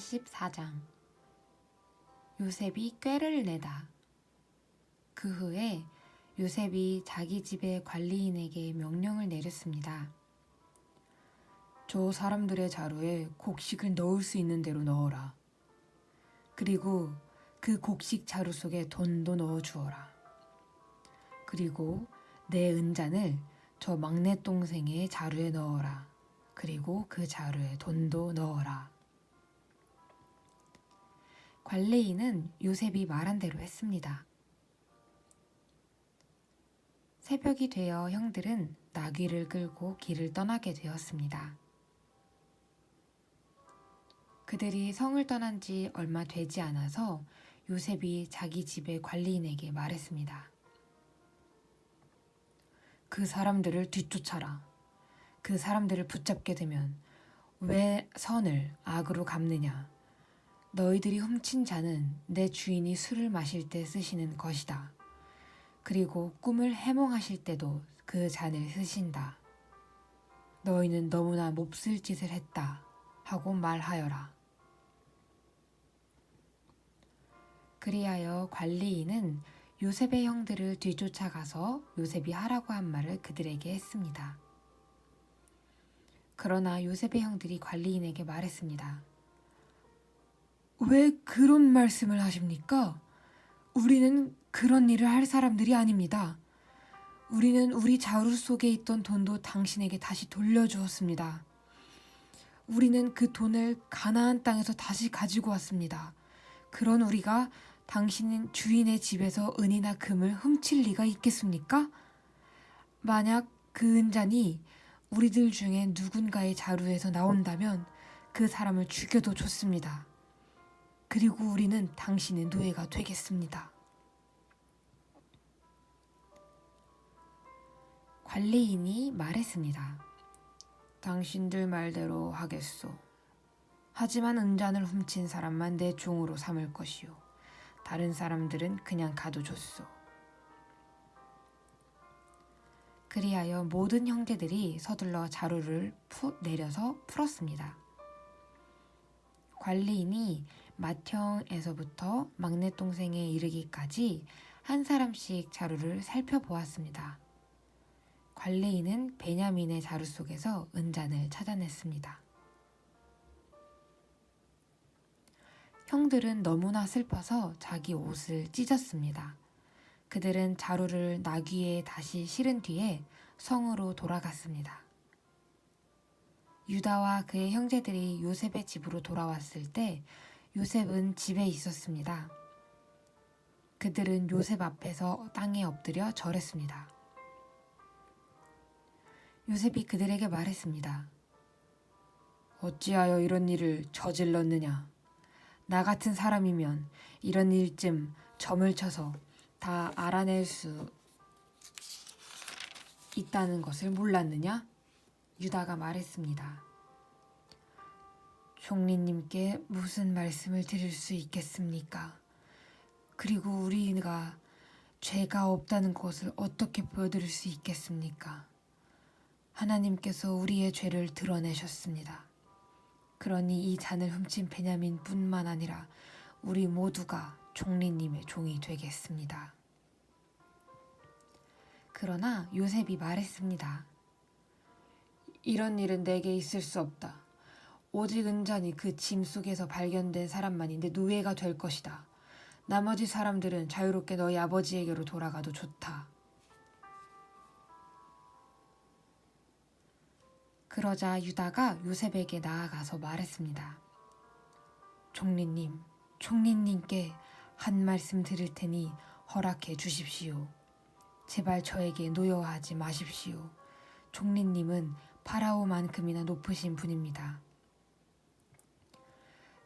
44장 요셉이 꾀를 내다. 그 후에 요셉이 자기 집의 관리인에게 명령을 내렸습니다. 저 사람들의 자루에 곡식을 넣을 수 있는 대로 넣어라. 그리고 그 곡식 자루 속에 돈도 넣어 주어라. 그리고 내 은잔을 저 막내 동생의 자루에 넣어라. 그리고 그 자루에 돈도 넣어라. 관리인은 요셉이 말한 대로 했습니다. 새벽이 되어 형들은 나귀를 끌고 길을 떠나게 되었습니다. 그들이 성을 떠난 지 얼마 되지 않아서 요셉이 자기 집의 관리인에게 말했습니다. 그 사람들을 뒤쫓아라. 그 사람들을 붙잡게 되면 왜 선을 악으로 갚느냐? 너희들이 훔친 잔은 내 주인이 술을 마실 때 쓰시는 것이다. 그리고 꿈을 해몽하실 때도 그 잔을 쓰신다. 너희는 너무나 몹쓸 짓을 했다 하고 말하여라. 그리하여 관리인은 요셉의 형들을 뒤쫓아가서 요셉이 하라고 한 말을 그들에게 했습니다. 그러나 요셉의 형들이 관리인에게 말했습니다. 왜 그런 말씀을 하십니까? 우리는 그런 일을 할 사람들이 아닙니다. 우리는 우리 자루 속에 있던 돈도 당신에게 다시 돌려주었습니다. 우리는 그 돈을 가나안 땅에서 다시 가지고 왔습니다. 그런 우리가 당신 주인의 집에서 은이나 금을 훔칠 리가 있겠습니까? 만약 그 은잔이 우리들 중에 누군가의 자루에서 나온다면 그 사람을 죽여도 좋습니다. 그리고 우리는 당신의 노예가 되겠습니다. 관리인이 말했습니다. 당신들 말대로 하겠소. 하지만 은잔을 훔친 사람만 내 종으로 삼을 것이요. 다른 사람들은 그냥 가둬줬소. 그리하여 모든 형제들이 서둘러 자루를 내려서 풀었습니다. 관리인이 맏형에서부터 막내 동생에 이르기까지 한 사람씩 자루를 살펴보았습니다. 관리인은 베냐민의 자루 속에서 은잔을 찾아냈습니다. 형들은 너무나 슬퍼서 자기 옷을 찢었습니다. 그들은 자루를 나귀에 다시 실은 뒤에 성으로 돌아갔습니다. 유다와 그의 형제들이 요셉의 집으로 돌아왔을 때 요셉은 집에 있었습니다. 그들은 요셉 앞에서 땅에 엎드려 절했습니다. 요셉이 그들에게 말했습니다. 어찌하여 이런 일을 저질렀느냐? 나 같은 사람이면 이런 일쯤 점을 쳐서 다 알아낼 수 있다는 것을 몰랐느냐? 유다가 말했습니다. 총리님께 무슨 말씀을 드릴 수 있겠습니까? 그리고 우리가 죄가 없다는 것을 어떻게 보여드릴 수 있겠습니까? 하나님께서 우리의 죄를 드러내셨습니다. 그러니 이 잔을 훔친 베냐민뿐만 아니라 우리 모두가 총리님의 종이 되겠습니다. 그러나 요셉이 말했습니다. 이런 일은 내게 있을 수 없다. 오직 은잔이 그 짐 속에서 발견된 사람만이 내 노예가 될 것이다. 나머지 사람들은 자유롭게 너희 아버지에게로 돌아가도 좋다. 그러자 유다가 요셉에게 나아가서 말했습니다. 총리님께 한 말씀 드릴 테니 허락해 주십시오. 제발 저에게 노여워하지 마십시오. 총리님은 파라오만큼이나 높으신 분입니다.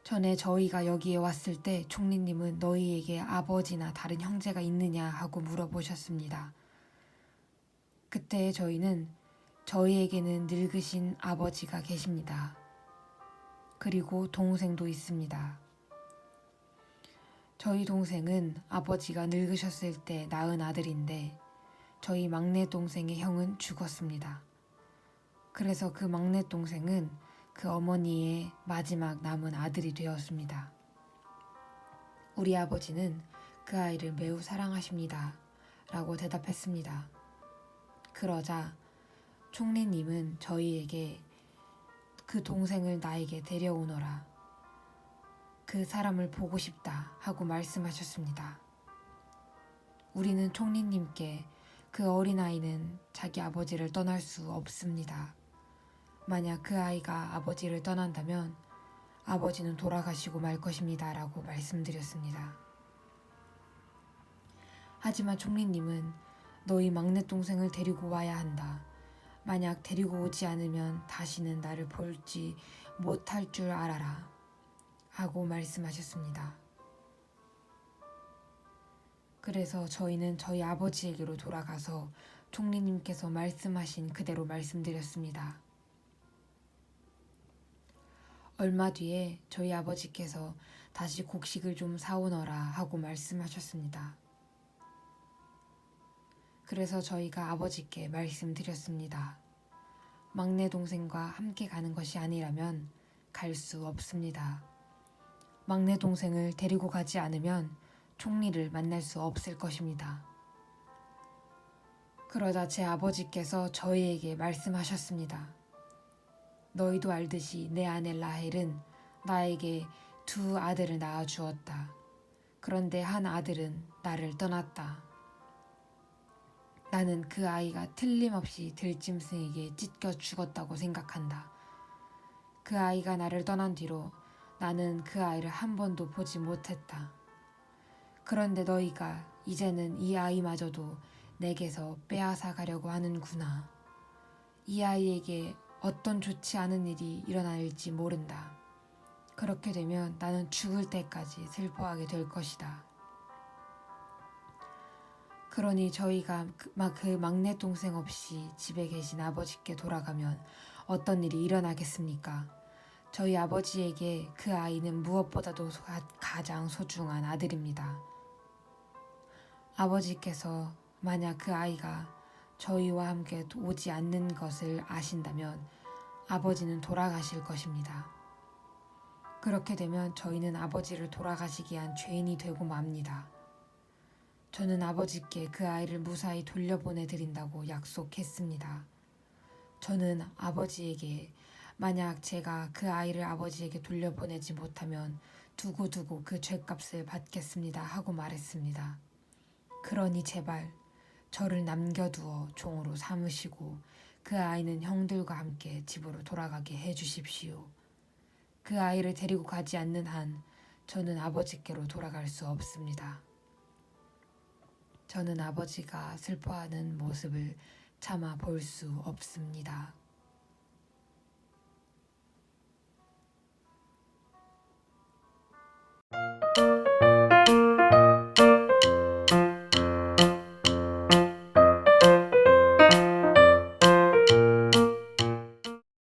전에 저희가 여기에 왔을 때 총리님은 너희에게 아버지나 다른 형제가 있느냐 하고 물어보셨습니다. 그때 저희에게는 늙으신 아버지가 계십니다. 그리고 동생도 있습니다. 저희 동생은 아버지가 늙으셨을 때 낳은 아들인데 저희 막내 동생의 형은 죽었습니다. 그래서 그 막내 동생은 그 어머니의 마지막 남은 아들이 되었습니다. 우리 아버지는 그 아이를 매우 사랑하십니다. 라고 대답했습니다. 그러자 총리님은 저희에게 그 동생을 나에게 데려오너라. 그 사람을 보고 싶다 하고 말씀하셨습니다. 우리는 총리님께 그 어린아이는 자기 아버지를 떠날 수 없습니다. 만약 그 아이가 아버지를 떠난다면 아버지는 돌아가시고 말 것입니다. 라고 말씀드렸습니다. 하지만 총리님은 너희 막내 동생을 데리고 와야 한다. 만약 데리고 오지 않으면 다시는 나를 볼지 못할 줄 알아라. 하고 말씀하셨습니다. 그래서 저희는 저희 아버지에게로 돌아가서 총리님께서 말씀하신 그대로 말씀드렸습니다. 얼마 뒤에 저희 아버지께서 다시 곡식을 좀 사오너라 하고 말씀하셨습니다. 그래서 저희가 아버지께 말씀드렸습니다. 막내 동생과 함께 가는 것이 아니라면 갈 수 없습니다. 막내 동생을 데리고 가지 않으면 총리를 만날 수 없을 것입니다. 그러자 제 아버지께서 저희에게 말씀하셨습니다. 너희도 알듯이 내 아내 라헬은 나에게 2 아들을 낳아 주었다. 그런데 한 아들은 나를 떠났다. 나는 그 아이가 틀림없이 들짐승에게 찢겨 죽었다고 생각한다. 그 아이가 나를 떠난 뒤로 나는 그 아이를 한 번도 보지 못했다. 그런데 너희가 이제는 이 아이마저도 내게서 빼앗아 가려고 하는구나. 이 아이에게 어떤 좋지 않은 일이 일어날지 모른다. 그렇게 되면 나는 죽을 때까지 슬퍼하게 될 것이다. 그러니 저희가 그 막내 동생 없이 집에 계신 아버지께 돌아가면 어떤 일이 일어나겠습니까? 저희 아버지에게 그 아이는 무엇보다도 가장 소중한 아들입니다. 아버지께서 만약 그 아이가 저희와 함께 오지 않는 것을 아신다면 아버지는 돌아가실 것입니다. 그렇게 되면 저희는 아버지를 돌아가시게 한 죄인이 되고 맙니다. 저는 아버지께 그 아이를 무사히 돌려보내드린다고 약속했습니다. 저는 아버지에게 만약 제가 그 아이를 아버지에게 돌려보내지 못하면 두고두고 그 죗값을 받겠습니다 하고 말했습니다. 그러니 제발 저를 남겨두어 종으로 삼으시고 그 아이는 형들과 함께 집으로 돌아가게 해주십시오. 그 아이를 데리고 가지 않는 한 저는 아버지께로 돌아갈 수 없습니다. 저는 아버지가 슬퍼하는 모습을 차마 볼 수 없습니다.